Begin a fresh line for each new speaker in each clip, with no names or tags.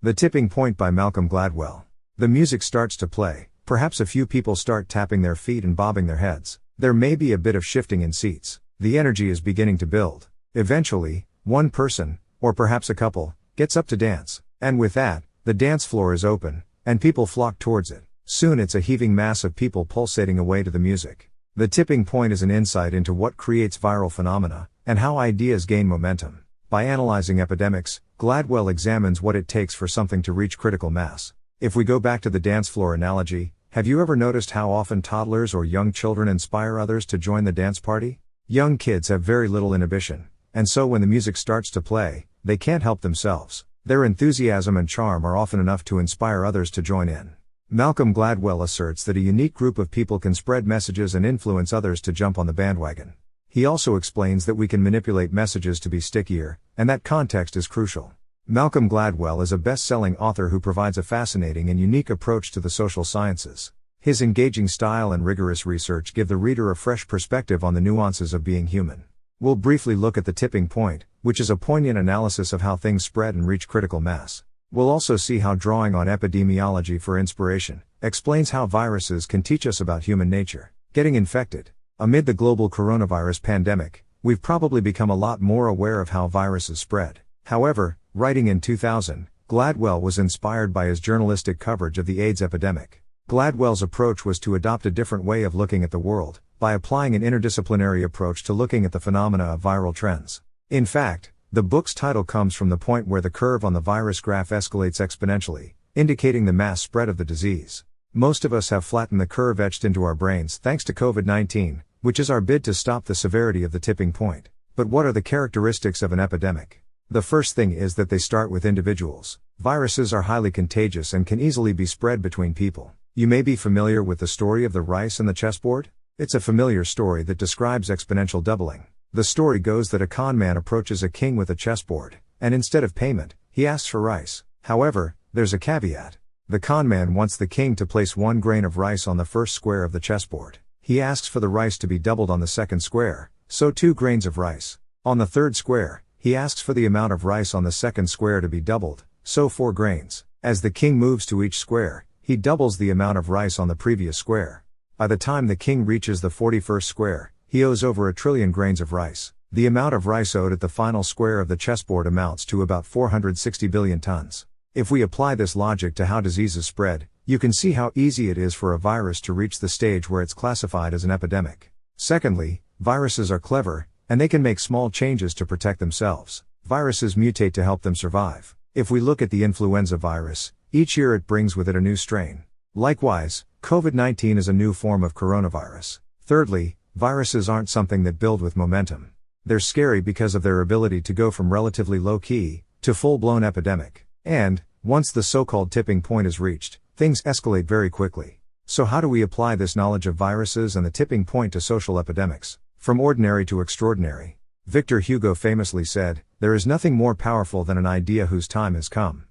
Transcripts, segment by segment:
The Tipping Point by Malcolm Gladwell. The music starts to play, perhaps a few people start tapping their feet and bobbing their heads. There may be a bit of shifting in seats. The energy is beginning to build. Eventually, one person, or perhaps a couple, gets up to dance. And with that, the dance floor is open, and people flock towards it. Soon it's a heaving mass of people pulsating away to the music. The tipping point is an insight into what creates viral phenomena, and how ideas gain momentum. By analyzing epidemics, Gladwell examines what it takes for something to reach critical mass. If we go back to the dance floor analogy, have you ever noticed how often toddlers or young children inspire others to join the dance party? Young kids have very little inhibition, and so when the music starts to play, they can't help themselves. Their enthusiasm and charm are often enough to inspire others to join in. Malcolm Gladwell asserts that a unique group of people can spread messages and influence others to jump on the bandwagon. He also explains that we can manipulate messages to be stickier, and that context is crucial. Malcolm Gladwell is a best-selling author who provides a fascinating and unique approach to the social sciences. His engaging style and rigorous research give the reader a fresh perspective on the nuances of being human. We'll briefly look at the tipping point, which is a poignant analysis of how things spread and reach critical mass. We'll also see how drawing on epidemiology for inspiration explains how viruses can teach us about human nature. Getting infected. Amid the global coronavirus pandemic, we've probably become a lot more aware of how viruses spread. However, writing in 2000, Gladwell was inspired by his journalistic coverage of the AIDS epidemic. Gladwell's approach was to adopt a different way of looking at the world, by applying an interdisciplinary approach to looking at the phenomena of viral trends. In fact, the book's title comes from the point where the curve on the virus graph escalates exponentially, indicating the mass spread of the disease. Most of us have flattened the curve etched into our brains thanks to COVID-19, which is our bid to stop the severity of the tipping point. But what are the characteristics of an epidemic? The first thing is that they start with individuals. Viruses are highly contagious and can easily be spread between people. You may be familiar with the story of the rice and the chessboard. It's a familiar story that describes exponential doubling. The story goes that a con man approaches a king with a chessboard, and instead of payment, he asks for rice. However, there's a caveat. The con man wants the king to place 1 grain of rice on the first square of the chessboard. He asks for the rice to be doubled on the second square, so 2 grains of rice. On the third square, he asks for the amount of rice on the second square to be doubled, so 4 grains. As the king moves to each square, he doubles the amount of rice on the previous square. By the time the king reaches the 41st square, he owes over 1 trillion grains of rice. The amount of rice owed at the final square of the chessboard amounts to about 460 billion tons. If we apply this logic to how diseases spread, you can see how easy it is for a virus to reach the stage where it's classified as an epidemic. Secondly, viruses are clever, and they can make small changes to protect themselves. Viruses mutate to help them survive. If we look at the influenza virus, each year it brings with it a new strain. Likewise, COVID-19 is a new form of coronavirus. Thirdly, viruses aren't something that build with momentum. They're scary because of their ability to go from relatively low-key to full-blown epidemic. And, once the so-called tipping point is reached, things escalate very quickly. So how do we apply this knowledge of viruses and the tipping point to social epidemics? From ordinary to extraordinary. Victor Hugo famously said, "There is nothing more powerful than an idea whose time has come."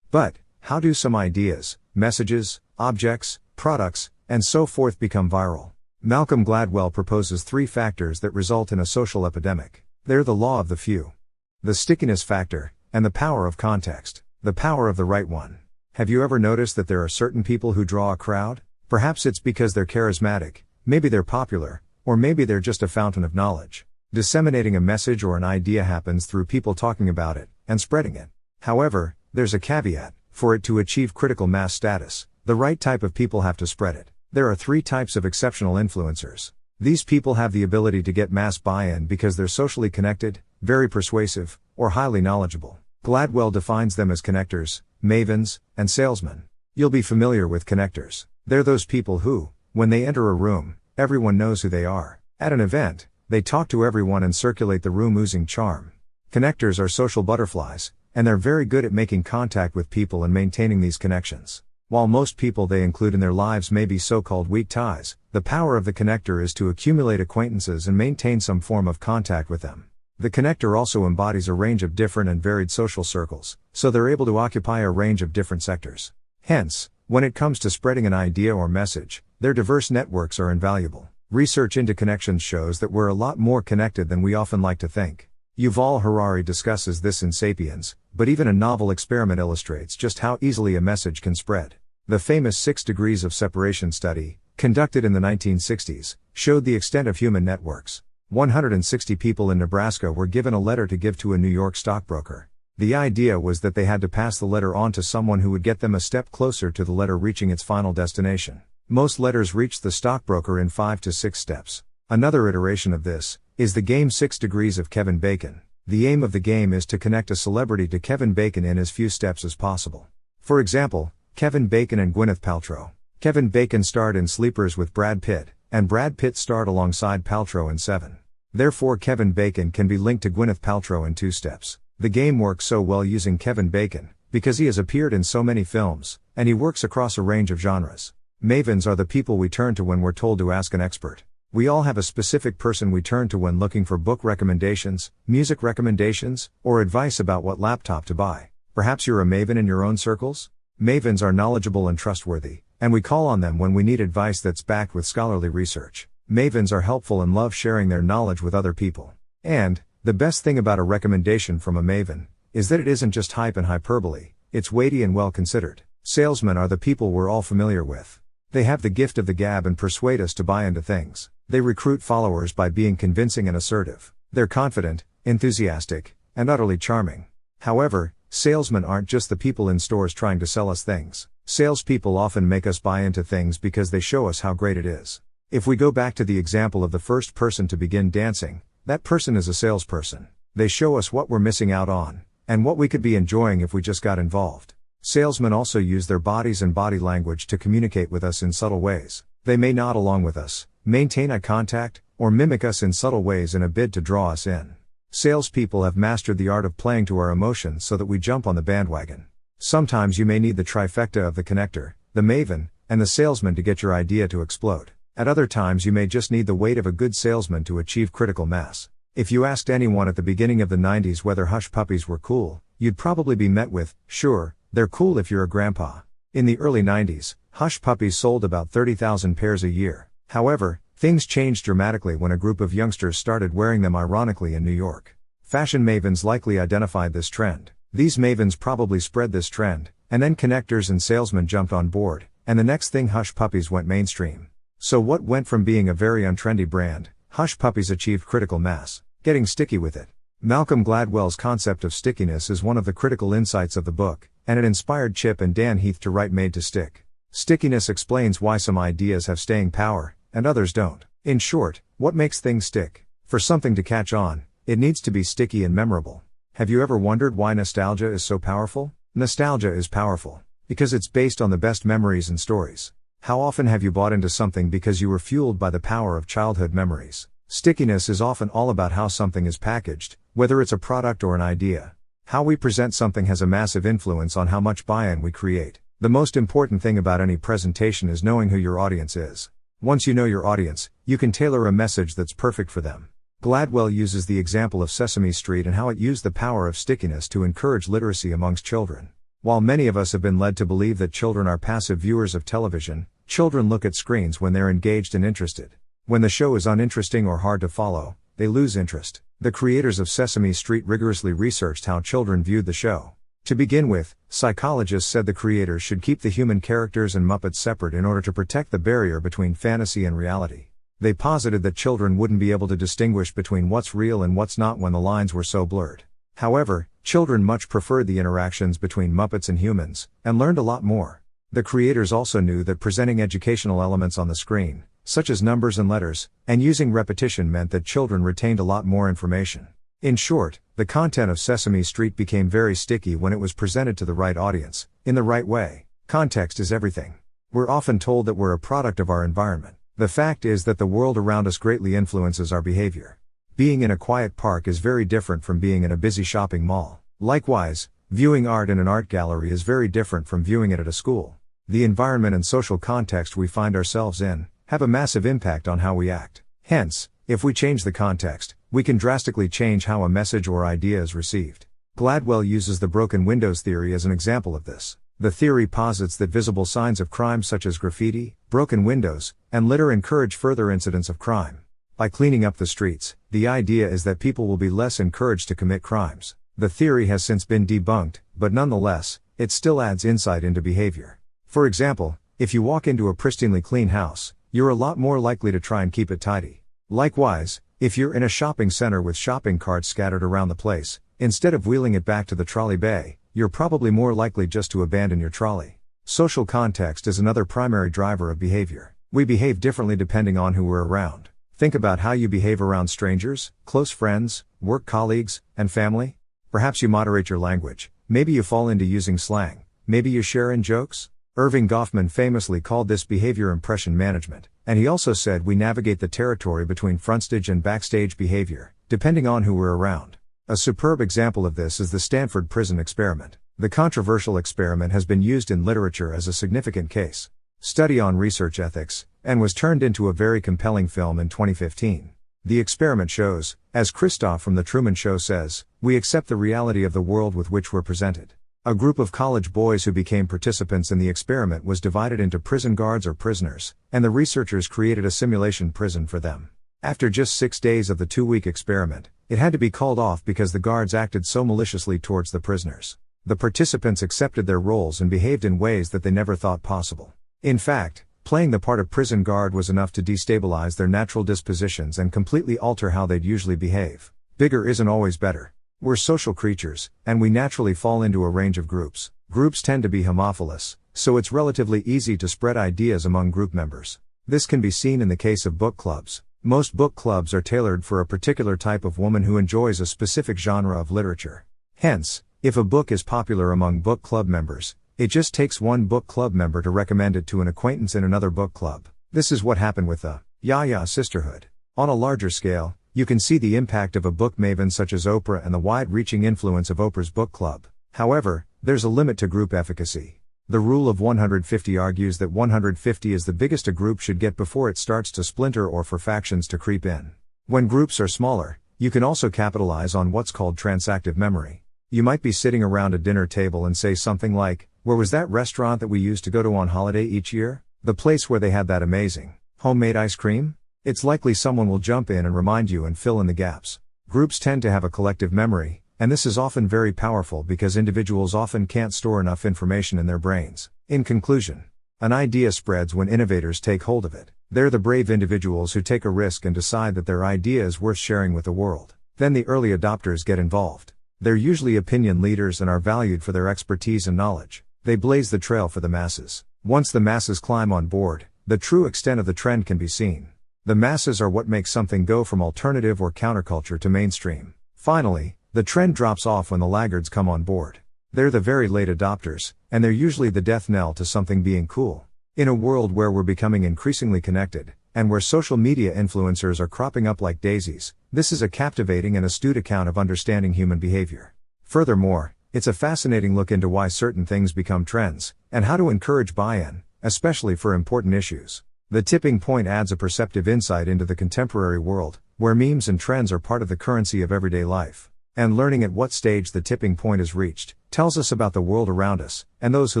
But, how do some ideas, messages, objects, products, and so forth become viral? Malcolm Gladwell proposes 3 factors that result in a social epidemic. They're the law of the few, the stickiness factor, and the power of context. The power of the right one. Have you ever noticed that there are certain people who draw a crowd? Perhaps it's because they're charismatic, maybe they're popular, or maybe they're just a fountain of knowledge. Disseminating a message or an idea happens through people talking about it, and spreading it. However, there's a caveat. For it to achieve critical mass status, the right type of people have to spread it. There are 3 types of exceptional influencers. These people have the ability to get mass buy-in because they're socially connected, very persuasive, or highly knowledgeable. Gladwell defines them as connectors, mavens, and salesmen. You'll be familiar with connectors. They're those people who, when they enter a room, everyone knows who they are. At an event, they talk to everyone and circulate the room oozing charm. Connectors are social butterflies, and they're very good at making contact with people and maintaining these connections. While most people they include in their lives may be so-called weak ties, the power of the connector is to accumulate acquaintances and maintain some form of contact with them. The connector also embodies a range of different and varied social circles, so they're able to occupy a range of different sectors. Hence, when it comes to spreading an idea or message, their diverse networks are invaluable. Research into connections shows that we're a lot more connected than we often like to think. Yuval Harari discusses this in Sapiens, but even a novel experiment illustrates just how easily a message can spread. The famous 6 Degrees of Separation study, conducted in the 1960s, showed the extent of human networks. 160 people in Nebraska were given a letter to give to a New York stockbroker. The idea was that they had to pass the letter on to someone who would get them a step closer to the letter reaching its final destination. Most letters reached the stockbroker in 5 to 6 steps. Another iteration of this is the game 6 Degrees of Kevin Bacon. The aim of the game is to connect a celebrity to Kevin Bacon in as few steps as possible. For example, Kevin Bacon and Gwyneth Paltrow. Kevin Bacon starred in Sleepers with Brad Pitt, and Brad Pitt starred alongside Paltrow in Seven. Therefore Kevin Bacon can be linked to Gwyneth Paltrow in 2 steps. The game works so well using Kevin Bacon, because he has appeared in so many films, and he works across a range of genres. Mavens are the people we turn to when we're told to ask an expert. We all have a specific person we turn to when looking for book recommendations, music recommendations, or advice about what laptop to buy. Perhaps you're a maven in your own circles? Mavens are knowledgeable and trustworthy, and we call on them when we need advice that's backed with scholarly research. Mavens are helpful and love sharing their knowledge with other people. And the best thing about a recommendation from a maven is that it isn't just hype and hyperbole, it's weighty and well considered. Salesmen are the people we're all familiar with. They have the gift of the gab and persuade us to buy into things. They recruit followers by being convincing and assertive. They're confident, enthusiastic, and utterly charming. However, salesmen aren't just the people in stores trying to sell us things. Salespeople often make us buy into things because they show us how great it is. If we go back to the example of the first person to begin dancing, that person is a salesperson. They show us what we're missing out on, and what we could be enjoying if we just got involved. Salesmen also use their bodies and body language to communicate with us in subtle ways. They may nod along with us, maintain eye contact, or mimic us in subtle ways in a bid to draw us in. Salespeople have mastered the art of playing to our emotions so that we jump on the bandwagon. Sometimes you may need the trifecta of the connector, the maven, and the salesman to get your idea to explode. At other times you may just need the weight of a good salesman to achieve critical mass. If you asked anyone at the beginning of the 90s whether hush puppies were cool, you'd probably be met with, sure, they're cool if you're a grandpa. In the early 90s, hush puppies sold about 30,000 pairs a year. However, things changed dramatically when a group of youngsters started wearing them ironically in New York. Fashion mavens likely identified this trend. These mavens probably spread this trend, and then connectors and salesmen jumped on board, and the next thing hush puppies went mainstream. So what went from being a very untrendy brand, hush puppies achieved critical mass, getting sticky with it. Malcolm Gladwell's concept of stickiness is one of the critical insights of the book, and it inspired Chip and Dan Heath to write Made to Stick. Stickiness explains why some ideas have staying power, and others don't. In short, what makes things stick? For something to catch on, it needs to be sticky and memorable. Have you ever wondered why nostalgia is so powerful? Nostalgia is powerful because it's based on the best memories and stories. How often have you bought into something because you were fueled by the power of childhood memories? Stickiness is often all about how something is packaged, whether it's a product or an idea. How we present something has a massive influence on how much buy-in we create. The most important thing about any presentation is knowing who your audience is. Once you know your audience, you can tailor a message that's perfect for them. Gladwell uses the example of Sesame Street and how it used the power of stickiness to encourage literacy amongst children. While many of us have been led to believe that children are passive viewers of television, children look at screens when they're engaged and interested. When the show is uninteresting or hard to follow, they lose interest. The creators of Sesame Street rigorously researched how children viewed the show. To begin with, psychologists said the creators should keep the human characters and Muppets separate in order to protect the barrier between fantasy and reality. They posited that children wouldn't be able to distinguish between what's real and what's not when the lines were so blurred. However, children much preferred the interactions between Muppets and humans, and learned a lot more. The creators also knew that presenting educational elements on the screen, such as numbers and letters, and using repetition meant that children retained a lot more information. In short, the content of Sesame Street became very sticky when it was presented to the right audience, in the right way. Context is everything. We're often told that we're a product of our environment. The fact is that the world around us greatly influences our behavior. Being in a quiet park is very different from being in a busy shopping mall. Likewise, viewing art in an art gallery is very different from viewing it at a school. The environment and social context we find ourselves in have a massive impact on how we act. Hence, if we change the context, we can drastically change how a message or idea is received. Gladwell uses the broken windows theory as an example of this. The theory posits that visible signs of crime such as graffiti, broken windows, and litter encourage further incidents of crime. By cleaning up the streets, The idea is that people will be less encouraged to commit crimes. The theory has since been debunked, but nonetheless, it still adds insight into behavior. For example, if you walk into a pristinely clean house, you're a lot more likely to try and keep it tidy. Likewise, if you're in a shopping center with shopping carts scattered around the place, instead of wheeling it back to the trolley bay, you're probably more likely just to abandon your trolley. Social context is another primary driver of behavior. We behave differently depending on who we're around. Think about how you behave around strangers, close friends, work colleagues, and family. Perhaps you moderate your language, maybe you fall into using slang, maybe you share in jokes. Irving Goffman famously called this behavior impression management, and he also said we navigate the territory between frontstage and backstage behavior, depending on who we're around. A superb example of this is the Stanford Prison Experiment. The controversial experiment has been used in literature as a significant case study on research ethics, and was turned into a very compelling film in 2015. The experiment shows, as Christoph from The Truman Show says, we accept the reality of the world with which we're presented. A group of college boys who became participants in the experiment was divided into prison guards or prisoners, and the researchers created a simulation prison for them. After just 6 days of the 2-week experiment, it had to be called off because the guards acted so maliciously towards the prisoners. The participants accepted their roles and behaved in ways that they never thought possible. In fact, playing the part of prison guard was enough to destabilize their natural dispositions and completely alter how they'd usually behave. Bigger isn't always better. We're social creatures, and we naturally fall into a range of groups. Groups tend to be homophilous, so it's relatively easy to spread ideas among group members. This can be seen in the case of book clubs. Most book clubs are tailored for a particular type of woman who enjoys a specific genre of literature. Hence, if a book is popular among book club members, it just takes one book club member to recommend it to an acquaintance in another book club. This is what happened with the Yaya sisterhood. On a larger scale, you can see the impact of a book maven such as Oprah and the wide-reaching influence of Oprah's book club. However, there's a limit to group efficacy. The rule of 150 argues that 150 is the biggest a group should get before it starts to splinter or for factions to creep in. When groups are smaller, you can also capitalize on what's called transactive memory. You might be sitting around a dinner table and say something like, "Where was that restaurant that we used to go to on holiday each year? The place where they had that amazing homemade ice cream?" It's likely someone will jump in and remind you and fill in the gaps. Groups tend to have a collective memory, and this is often very powerful because individuals often can't store enough information in their brains. In conclusion, an idea spreads when innovators take hold of it. They're the brave individuals who take a risk and decide that their idea is worth sharing with the world. Then the early adopters get involved. They're usually opinion leaders and are valued for their expertise and knowledge. They blaze the trail for the masses. Once the masses climb on board, the true extent of the trend can be seen. The masses are what makes something go from alternative or counterculture to mainstream. Finally, the trend drops off when the laggards come on board. They're the very late adopters, and they're usually the death knell to something being cool. In a world where we're becoming increasingly connected, and where social media influencers are cropping up like daisies, this is a captivating and astute account of understanding human behavior. Furthermore, it's a fascinating look into why certain things become trends, and how to encourage buy-in, especially for important issues. The Tipping Point adds a perceptive insight into the contemporary world, where memes and trends are part of the currency of everyday life. And learning at what stage the tipping point is reached, tells us about the world around us, and those who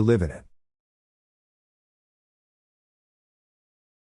live in it.